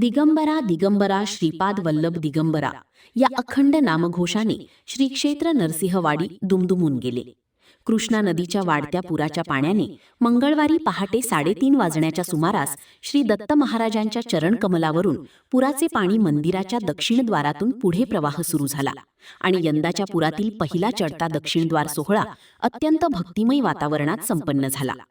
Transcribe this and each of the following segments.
दिगंबरा दिगंबरा श्रीपाद वल्लभ दिगंबरा या अखंड नामघोषाने श्री क्षेत्र नरसिंहवाडी दुमदुमून गेले. कृष्णा नदीच्या वाढत्या पुराच्या पाण्याने मंगळवारी पहाटे 3:30 वाजण्याच्या सुमारास श्री दत्त महाराजांच्या चरणकमलावरून पुराचे पाणी मंदिराच्या दक्षिण द्वारातून पुढे प्रवाह सुरू झाला आणि यंदाच्या पुरातील पहिला चढता दक्षिणद्वार सोहळा अत्यंत भक्तिमय वातावरणात संपन्न झाला.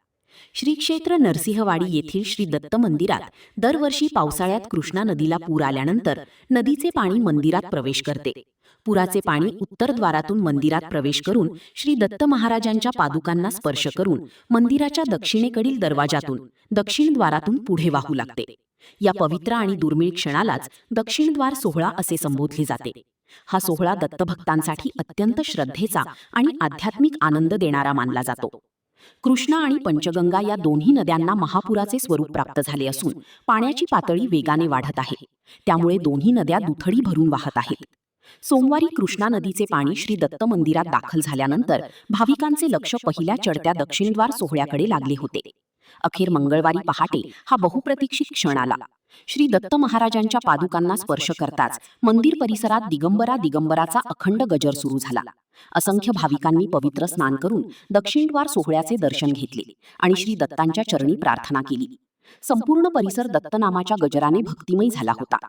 श्री क्षेत्र नरसिंहवाडी येथील श्री दत्त मंदिरात दरवर्षी पावसाळ्यात कृष्णा नदीला पूर आल्यानंतर नदीचे पाणी मंदिरात प्रवेश करते. पुराचे पाणी उत्तर द्वारातून मंदिरात प्रवेश करून श्री दत्त महाराजांच्या पादुकांना स्पर्श करून मंदिराच्या दक्षिणेकडील दरवाजातून दक्षिण द्वारातून पुढे वाहू लागते. या पवित्र आणि दुर्मिळ क्षणालाच दक्षिणद्वार सोहळा असे संबोधले जाते. हा सोहळा दत्तभक्तांसाठी अत्यंत श्रद्धेचा आणि आध्यात्मिक आनंद देणारा मानला जातो. कृष्णा आणि पंचगंगा या दोन्ही नद्यांना महापुराचे स्वरूप प्राप्त झाले असून पाण्याची पातळी वेगाने वाढत आहे. त्यामुळे दोन्ही नद्या दुथडी भरून वाहत आहेत. सोमवारी कृष्णा नदीचे पाणी श्री दत्त मंदिरात दाखल झाल्यानंतर भाविकांचे लक्ष पहिल्या चढत्या दक्षिणद्वार सोहळ्याकडे लागले होते. अखेर मंगळवारी पहाटे हा बहुप्रतीक्षित क्षण आला. श्री दत्त महाराजांच्या पादुकांना स्पर्श करताच मंदिर परिसरात दिगंबरा दिगंबराचा अखंड गजर सुरू झाला. असंख्य भाविकांनी पवित्र स्नान करून दक्षिणद्वार सोहळ्याचे दर्शन घेतले आणि श्री दत्तांच्या चरणी प्रार्थना केली. संपूर्ण परिसर दत्तनामाच्या गजराने भक्तिमय झाला होता.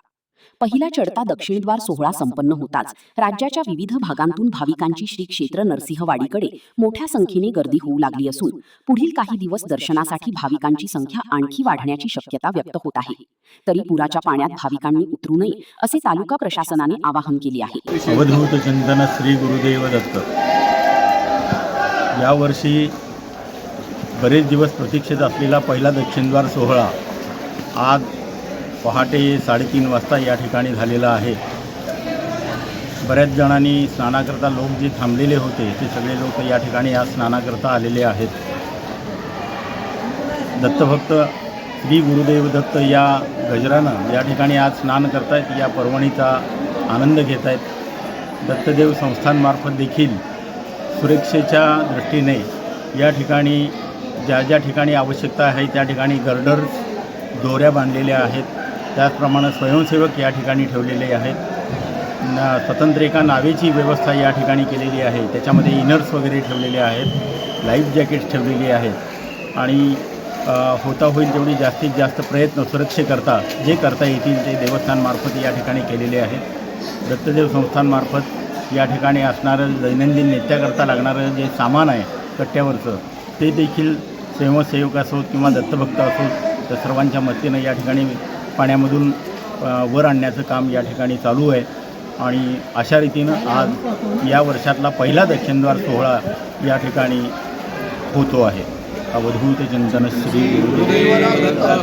पहिला चढता दक्षिणद्वार सोहळा संपन्न होताच राज्याच्या विविध भागांतून भाविकांची श्री क्षेत्र नरसिंहवाडीकडे मोठ्या संख्येने गर्दी होऊ लागली असून पुढील काही दिवस दर्शनासाठी भाविकांची संख्या आणखी वाढण्याची शक्यता व्यक्त होत आहे. तरी पुराच्या पाण्यात भाविकांनी उतरू नये असे तालुका प्रशासनाने आवाहन केले आहे. अवधूत चिंतन श्री गुरुदेव दत्त. यावर्षी बरेच दिवस प्रतीक्षेत असलेला पहिला दक्षिणद्वार सोहळा आज पहाटे 3:30 वाजता या ठिकाणी झालेला आहे. बऱ्याच जणांनी स्नानाकरता लोक जे थांबलेले होते ते सगळे लोक या ठिकाणी आज स्नानाकरता आलेले आहेत. दत्तभक्त श्री गुरुदेव दत्त या गजरानं या ठिकाणी आज स्नान करतायत. या पर्वणीचा आनंद घेत आहेत. दत्तदेव संस्थांमार्फत देखील सुरक्षेच्या दृष्टीने या ठिकाणी ज्या ठिकाणी आवश्यकता आहे त्या ठिकाणी गर्डर्स दोऱ्या बांधलेल्या आहेत. त्याचप्रमाणे स्वयंसेवक या ठिकाणी ठेवलेले आहेत. स्वतंत्र एका नावेची व्यवस्था या ठिकाणी केलेली आहे. त्याच्यामध्ये इनर्स वगैरे ठेवलेले आहेत. लाईफ जॅकेट्स ठेवलेली आहेत आणि होता होईल तेवढी जास्तीत जास्त प्रयत्न सुरक्षेकरता जे करता येतील ते देवस्थानमार्फत या ठिकाणी केलेले आहेत. दत्तदेव संस्थांमार्फत या ठिकाणी असणारं दैनंदिन नित्याकरता लागणारं जे सामान आहे कट्ट्यावरचं ते देखील स्वयंसेवक असोत किंवा दत्तभक्त असोत तर सर्वांच्या मदतीनं या ठिकाणी पाण्यामधून वर आणण्याचं काम या ठिकाणी चालू आहे. आणि अशा रीतीनं आज या वर्षातला पहिला दक्षिणद्वार सोहळा या ठिकाणी होतो आहे. अवधूत चिंतन श्री गुरुदेव.